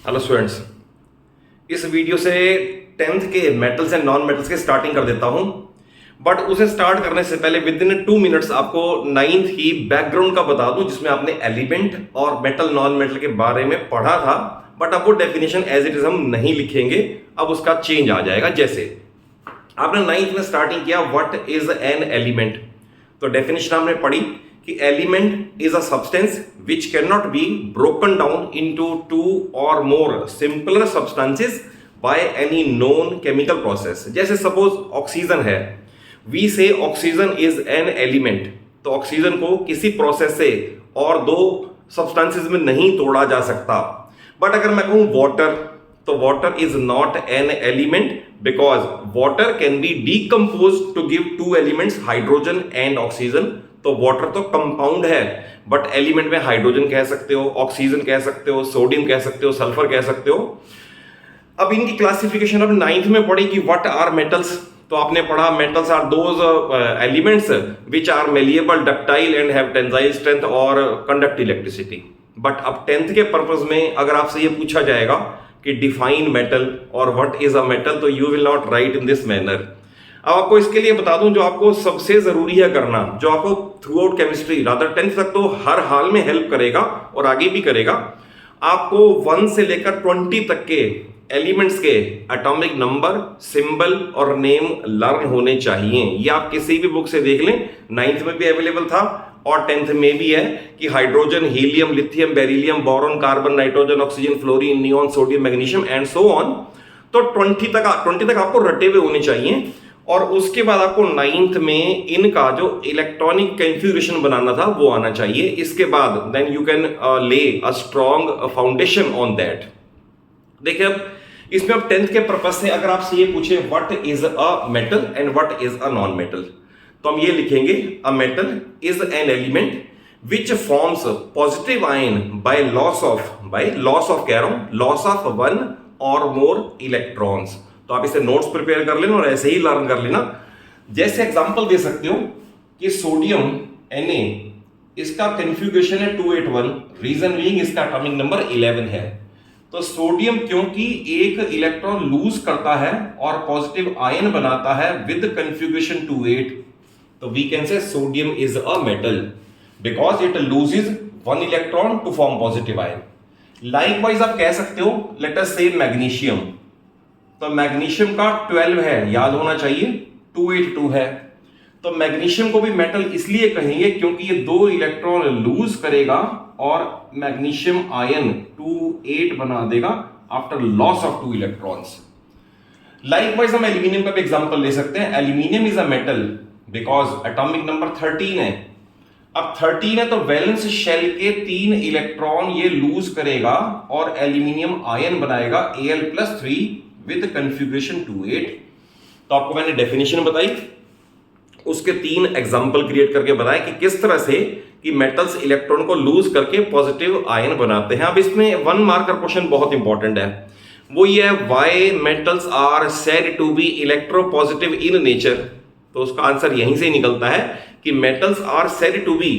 Hello students, इस video से tenth के मेटल्स एंड नॉन मेटल्स के स्टार्टिंग कर देता हूं। बट उसे स्टार्ट करने से पहले विद इन 2 मिनट्स आपको नाइन्थ की बैकग्राउंड का बता दूं, जिसमें आपने एलिमेंट और मेटल नॉन मेटल के बारे में पढ़ा था। बट अब वो डेफिनेशन एज इट इज हम नहीं लिखेंगे, अब उसका चेंज आ जाएगा। जैसे आपने नाइन्थ में स्टार्टिंग किया व्हाट इज एन एलिमेंट, तो डेफिनेशन हमने पढ़ी कि element is a substance which can not be broken down into 2 और more simpler substances by any known chemical process. जैसे सपोज ऑक्सीजन है, वी से ऑक्सीजन इज एन एलिमेंट, तो oxygen को किसी प्रोसेस से और दो सब्सटेंसेस में नहीं तोड़ा जा सकता। बट अगर मैं कहूं वाटर, तो water is not an element because water can be decompose to give 2 elements hydrogen and oxygen. तो वाटर तो कंपाउंड है, बट एलिमेंट में हाइड्रोजन कह सकते हो, ऑक्सीजन कह सकते हो, सोडियम कह सकते हो, सल्फर कह सकते हो। अब इनकी क्लासिफिकेशन अब नाइन्थ में पढ़ी कि व्हाट आर मेटल्स, तो आपने पढ़ा metals are those elements which are malleable, ductile and have tensile strength और कंडक्ट इलेक्ट्रिसिटी। बट अब टेंथ के पर्पज में अगर आपसे ये पूछा जाएगा कि डिफाइन मेटल और व्हाट इज अ मेटल, तो you will not write in this manner. अब आपको इसके लिए बता दूं, जो आपको सबसे जरूरी है करना, जो आपको through out chemistry rather 10th तक तो हर हाल में हेल्प करेगा और आगे भी करेगा, आपको 1 से लेकर 20 तक के एलिमेंट्स के एटॉमिक नंबर, सिंबल और नेम लर्न होने चाहिए। ये आप किसी भी बुक से देख लें, 9th में भी अवेलेबल था और 10th में भी है कि hydrogen, helium, lithium, beryllium, boron, carbon, nitrogen, oxygen, fluorine, neon, sodium, magnesium and so on. तो 20 तक आपको रटे हुए होने चाहिए। और उसके बाद आपको 9th में इनका जो इलेक्ट्रॉनिक कॉन्फ़िगरेशन बनाना था वो आना चाहिए। इसके बाद देन यू कैन ले a strong foundation on that. देखिए अब इसमें अब 10th के पर्पज से अगर आपसे ये पूछे what is a metal and what is a non metal, तो हम ये लिखेंगे a metal is an element which forms positive ion by loss of कह रहा हूं, लॉस ऑफ 1 और मोर इलेक्ट्रॉन्स। तो आप इसे नोट्स प्रिपेयर कर लेना और ऐसे ही लर्न कर लेना। जैसे एग्जांपल दे सकते हो कि सोडियम Na, इसका कन्फिग्रेशन है 281, रीजन बीइंग इसका एटॉमिक नंबर 11 है। तो सोडियम क्योंकि एक इलेक्ट्रॉन लूज करता है और पॉजिटिव आयन बनाता है विद कन्फिग्रेशन 28, तो we can say sodium is a metal because it loses 1 electron to form positive ion. Likewise आप कह सकते हो लेट अस से मैग्नीशियम, तो मैग्नीशियम का 12 है, याद होना चाहिए 282 है। तो मैग्नीशियम को भी मेटल इसलिए कहेंगे क्योंकि ये 2 इलेक्ट्रॉन लूज करेगा और मैग्नीशियम आयन 28 बना देगा after loss of 2 electrons. Likewise हम एल्यूमिनियम का भी एग्जांपल ले सकते हैं। Aluminium is a metal because atomic number 13 है। अब 13 है तो वैलेंस शेल के 3 इलेक्ट्रॉन ये लूज करेगा और एल्यूमिनियम आयन बनाएगा Al+3 विद कन्फिग्रेशन 28। तो आपको मैंने डेफिनेशन बताई, उसके 3 एग्जांपल क्रिएट करके बताया कि किस तरह से कि मेटल्स इलेक्ट्रॉन को लूज करके पॉजिटिव आयन बनाते हैं। अब इसमें 1 मार्कर क्वेश्चन बहुत इंपॉर्टेंट है, वो ये है why metals are said to be electropositive in nature. तो उसका आंसर यहीं से निकलता है कि metals are said to be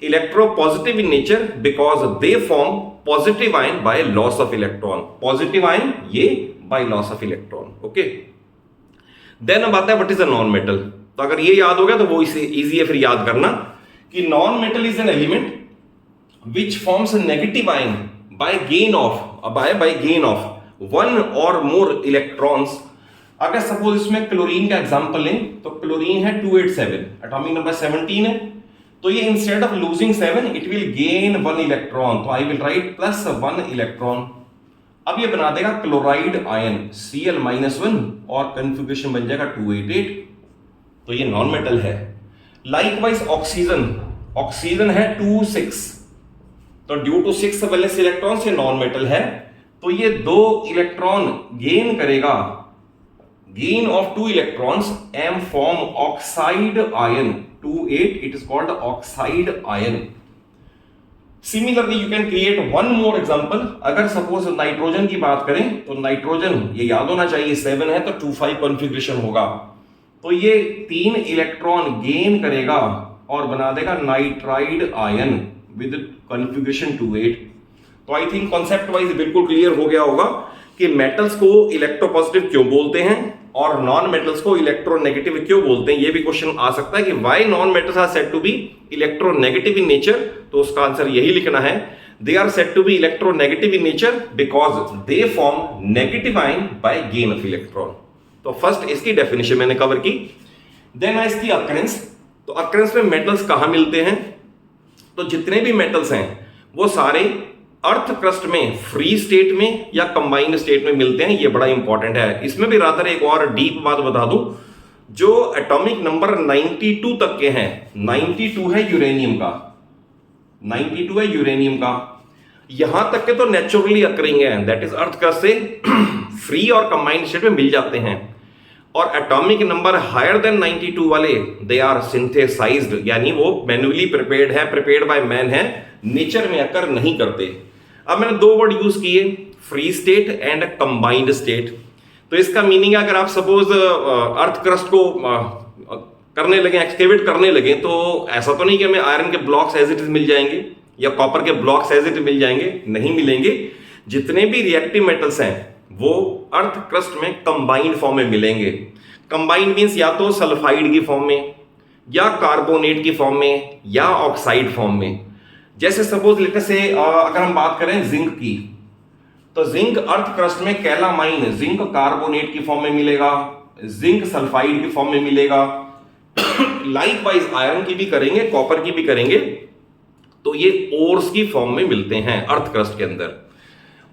electropositive in nature because they form positive ion by loss of electron. Positive ion ये by loss of electron. Okay, then अब आता है what is a non metal. तो अगर ये याद हो गया तो वो इसे इजी है फिर याद करना कि non metal is an element which forms negative ion by gain of 1 और मोर इलेक्ट्रॉन्स। अगर सपोज इसमें क्लोरीन का एग्जांपल लें तो क्लोरीन है 287, एटॉमिक नंबर 17 है। तो ये instead of losing 7 it will gain 1 electron, तो आई विल राइट +1 इलेक्ट्रॉन। अब ये बना देगा क्लोराइड आयन Cl-1 और कन्फिग्रेशन बन जाएगा 288, तो ये नॉन मेटल है। लाइकवाइज ऑक्सीजन है 26, तो ड्यू टू 6 वैलेंस इलेक्ट्रॉन से नॉन मेटल है। तो ये 2 इलेक्ट्रॉन गेन करेगा, gain of 2 electrons and form oxide ion 28, it is called oxide ion. Similarly you can create 1 more example. अगर सपोज नाइट्रोजन की बात करें तो नाइट्रोजन ये याद होना चाहिए 7 है तो 2,5 कॉन्फ़िगरेशन होगा। तो ये 3 इलेक्ट्रॉन गेन करेगा और बना देगा नाइट्राइड आयन विद कॉन्फ़िगरेशन 28। तो आई थिंक कॉन्सेप्ट वाइज बिल्कुल क्लियर हो गया होगा कि मेटल्स को इलेक्ट्रोपॉजिटिव क्यों बोलते हैं और नॉन मेटल्स को इलेक्ट्रोनेगेटिव क्यों बोलते हैं। ये भी क्वेश्चन आ सकता है कि why non metals are said to be electronegative in nature, तो उसका आंसर यही लिखना है, they are said to be electronegative in nature because they form negative ion by gain of electron. तो फर्स्ट इसकी डेफिनेशन मैंने कवर की। Then है इसकी अकरेंस। तो अकरेंस में मेटल्स कहां मिलते हैं, तो जितने भी मेटल्स हैं वो सारे अर्थ क्रस्ट में फ्री स्टेट में या कंबाइंड स्टेट में मिलते हैं। ये बड़ा इंपॉर्टेंट है। इसमें भी रादर एक और डीप बात बता दूं, जो एटॉमिक नंबर 92 तक के हैं, 92 है यूरेनियम का, 92 है यूरेनियम का, यहां तक के तो नेचुरली अकरिंग है, दैट इज अर्थ क्रस्ट से फ्री और कंबाइंड स्टेट में मिल जाते हैं। और एटॉमिक नंबर हायर देन 92 वाले दे आर सिंथेसाइज्ड, यानी वो मैन्युअली प्रिपेयर्ड है, प्रिपेयर्ड बाय मैन है, नेचर में अकर नहीं करते। अब मैंने दो वर्ड यूज किए, free state and combined state. तो इसका मीनिंग है अगर आप सपोज अर्थ क्रस्ट को करने लगे, एक्सकेवेट करने लगे, तो ऐसा तो नहीं कि हमें आयरन के ब्लॉक्स एज इट इज मिल जाएंगे या कॉपर के ब्लॉक्स एज इट इज मिल जाएंगे, नहीं मिलेंगे। जितने भी रिएक्टिव मेटल्स हैं वो अर्थ क्रस्ट में कंबाइंड फॉर्म में मिलेंगे। कंबाइंड मींस या तो सल्फाइड की फॉर्म में या कार्बोनेट की फॉर्म में या ऑक्साइड फॉर्म में। जैसे सपोज लेते से अगर हम बात करें जिंक की, तो जिंक अर्थ क्रस्ट में कैलामाइन जिंक कार्बोनेट की फॉर्म में मिलेगा, जिंक सल्फाइड की फॉर्म में मिलेगा। लाइकवाइज आयरन की भी करेंगे, कॉपर की भी करेंगे, तो ये ओर्स की फॉर्म में मिलते हैं अर्थ क्रस्ट के अंदर।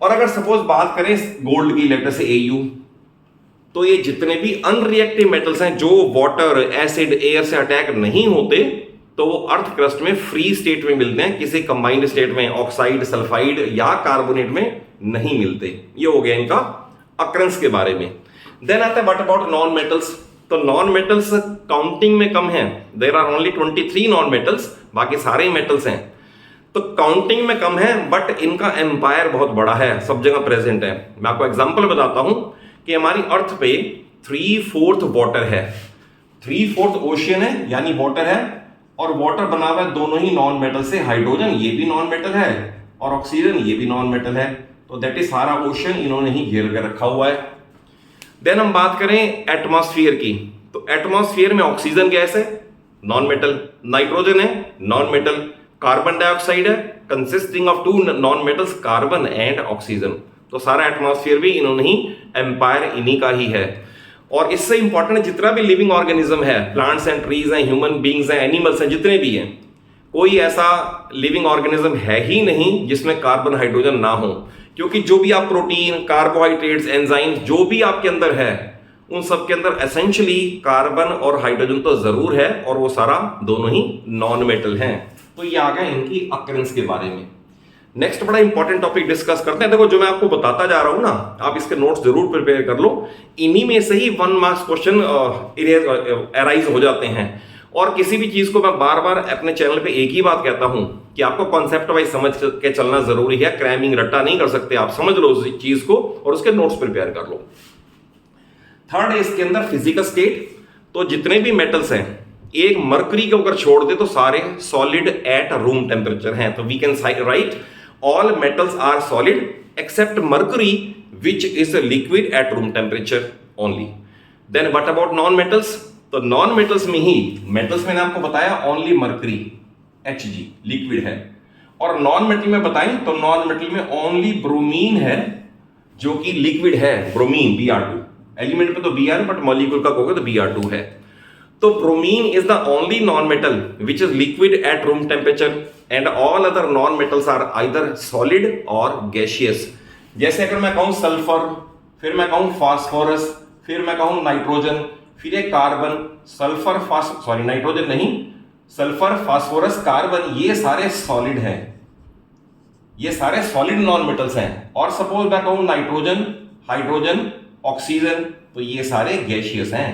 और अगर सपोज बात करें गोल्ड की, लेटर से Au, तो ये जितने भी अनरिएक्टिव मेटल्स हैं जो वाटर, एसिड, एयर से अटैक नहीं होते, तो वो अर्थ क्रस्ट में फ्री स्टेट में मिलते हैं, किसी कंबाइंड स्टेट में ऑक्साइड, सल्फाइड या कार्बोनेट में नहीं मिलते। ये हो गया इनका अकरेंस के बारे में। देन आता है व्हाट अबाउट नॉन मेटल्स। तो नॉन मेटल्स काउंटिंग में कम है, there are only 23 non metals, बाकी सारे मेटल्स हैं। तो काउंटिंग में कम है बट इनका एम्पायर बहुत बड़ा है, सब जगह प्रेजेंट है। मैं आपको एग्जांपल बताता हूं कि हमारी अर्थ पे 3/4 वाटर है, 3/4 ओशियन है यानी वाटर है, और वाटर बना हुआ है दोनों ही नॉन मेटल से। हाइड्रोजन ये भी नॉन मेटल है और ऑक्सीजन ये भी नॉन मेटल है, तो दैट इज सारा ओशियन इन्होंने ही घेर कर रखा हुआ है। देन हम बात करें एटमॉस्फेयर की, तो एटमॉस्फेयर में ऑक्सीजन गैस है, नॉन मेटल, नाइट्रोजन है, नॉन मेटल, कार्बन डाइऑक्साइड है, consisting of 2 non metals, carbon and oxygen. तो सारा एटमॉस्फेयर भी इन्होंने ही, एम्पायर इन्हीं का ही है। और इससे इंपॉर्टेंट जितना भी लिविंग ऑर्गेनिज्म है, प्लांट्स एंड ट्रीज हैं, ह्यूमन बींग्स हैं, एनिमल्स हैं, जितने भी हैं, कोई ऐसा लिविंग ऑर्गेनिज्म है ही नहीं जिसमें कार्बन हाइड्रोजन ना हो। क्योंकि जो भी आप प्रोटीन, कार्बोहाइड्रेट्स, एंजाइम्स जो भी आपके अंदर है, उन सब के अंदर एसेंशियली कार्बन और हाइड्रोजन तो जरूर है, और वो सारा दोनों ही नॉन मेटल हैं। तो ये आ गया इनकी अकरेंस के बारे में। नेक्स्ट बड़ा इंपॉर्टेंट टॉपिक डिस्कस करते हैं। देखो जो मैं आपको बताता जा रहा हूं ना, आप इसके नोट्स जरूर प्रिपेयर कर लो, इन्हीं में से ही 1 मार्क्स क्वेश्चन अराइज हो जाते हैं। और किसी भी चीज को मैं बार बार अपने चैनल पे एक ही बात कहता हूं कि आपको कॉन्सेप्ट वाइज समझ के चलना जरूरी है, क्रैमिंग रट्टा नहीं कर सकते आप। समझ लो उस चीज को और उसके नोट्स प्रिपेयर कर लो। थर्ड है इसके अंदर फिजिकल स्टेट। तो जितने भी मेटल्स हैं, एक मरकरी को अगर छोड़ दे तो सारे सॉलिड एट रूम टेम्परेचर हैं। तो we can write all metals are solid except mercury which is a liquid at room temperature only. Then what about non metals? तो non metals में ही, metals मैंने आपको बताया only mercury Hg liquid है, और non metal में बताएं तो non metal में only bromine है जो कि liquid है, bromine Br2। एलिमेंट पे तो Br बट मॉलिक्यूल का कहोगे तो Br2 है। तो bromine is the only non-metal which is liquid at room temperature and all other non-metals are either solid or gaseous। जैसे अगर मैं कहूं सल्फर, फिर मैं कहूं फास्फोरस, फिर मैं कहूं नाइट्रोजन, फिर एक कार्बन, सल्फर नाइट्रोजन नहीं, सल्फर, फास्फोरस, कार्बन, ये सारे सॉलिड हैं, ये सारे सॉलिड नॉन मेटल्स हैं। और सपोज मैं कहूं नाइट्रोजन, हाइड्रोजन, ऑक्सीजन, तो ये सारे गैसियस हैं।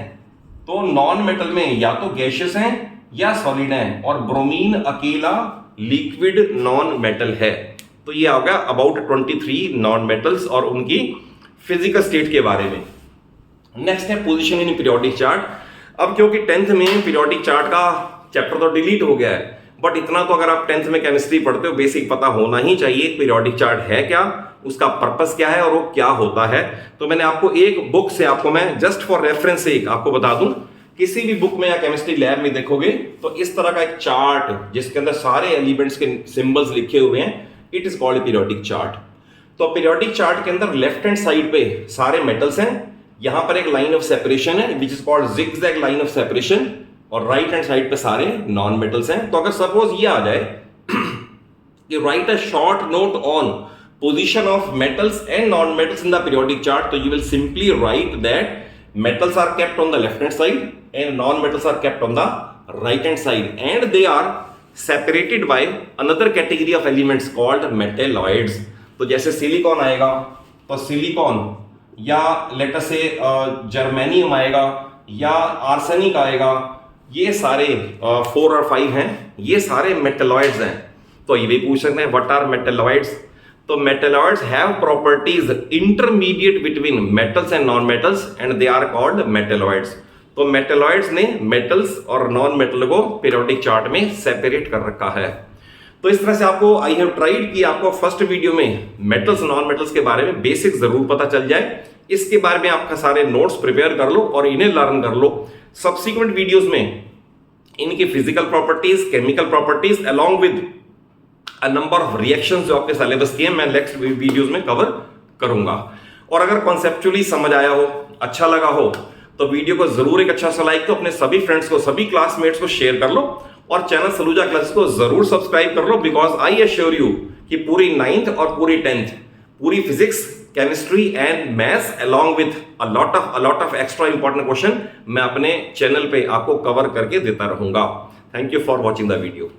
तो नॉन मेटल में या तो गैसियस हैं या सॉलिड हैं, और ब्रोमीन अकेला लिक्विड नॉन मेटल है। तो ये आ गया अबाउट 23 नॉन मेटल्स और उनकी फिजिकल स्टेट के बारे में। नेक्स्ट है पोजीशन इन पीरियोडिक चार्ट। अब क्योंकि 10th में पीरियोडिक चार्ट का चैप्टर तो डिलीट हो गया है, बट इतना तो अगर आप 10th में केमिस्ट्री पढ़ते हो बेसिक पता होना ही चाहिए पीरियोडिक चार्ट है क्या, उसका पर्पस क्या है और वो क्या होता है। तो मैंने आपको एक बुक से आपको मैं जस्ट फॉर रेफरेंस से आपको बता दूं, किसी भी बुक में या केमिस्ट्री लैब में देखोगे तो इस तरह का एक चार्ट जिसके अंदर सारे एलिमेंट्स के सिंबल्स लिखे हुए हैं, it is called periodic chart. तो पीरियोडिक चार्ट के अंदर लेफ्ट हैंड साइड पे सारे मेटल्स हैं, यहां पर एक लाइन ऑफ सेपरेशन है which is called zigzag line of separation, और राइट हैंड साइड पे सारे नॉन मेटल्स हैं। तो अगर सपोज ये आ जाए कि right a short note on position of metals and non-metals in the periodic chart, so you will simply write that metals are kept on the left hand side and non-metals are kept on the right hand side, and they are separated by another category of elements called metalloids. तो जैसे silicon आएगा तो silicon, या let us से germanium आएगा, या arsenic आएगा, ये सारे 4 और 5 हैं, ये सारे मेटलॉइड्स हैं। तो ये भी पूछ सकते हैं व्हाट आर मेटलॉइड्स। तो metalloids have properties intermediate between metals and non metals and they are called metalloids. तो मेटलॉइड्स ने मेटल्स और नॉन मेटल को पीरियोडिक चार्ट में सेपरेट कर रखा है। तो इस तरह से आपको आई हैव ट्राइड कि आपको फर्स्ट वीडियो में मेटल्स नॉन मेटल्स के बारे में बेसिक जरूर पता चल जाए, इसके बारे में आपका सारे नोट्स प्रिपेयर कर लो और इन्हें लर्न कर लो। सब्सिक्वेंट वीडियोस में इनकी physical properties, chemical properties along with a number of reactions जो आपके सिलेबस की है मैं नेक्स्ट वीडियोस में कवर करूंगा। और अगर कॉन्सेप्चुअली समझ आया हो, अच्छा लगा हो, तो वीडियो को जरूर एक अच्छा सा लाइक दो, अपने सभी फ्रेंड्स को, सभी क्लासमेट्स को शेयर कर लो, और चैनल सलूजा क्लासेस को जरूर सब्सक्राइब कर लो, बिकॉज आई एश्योर यू कि पूरी 9th और पूरी 10th पूरी physics, chemistry and maths along with a lot of extra important question मैं अपने चैनल पे आपको कवर करके देता रहूंगा। Thank you for watching the video.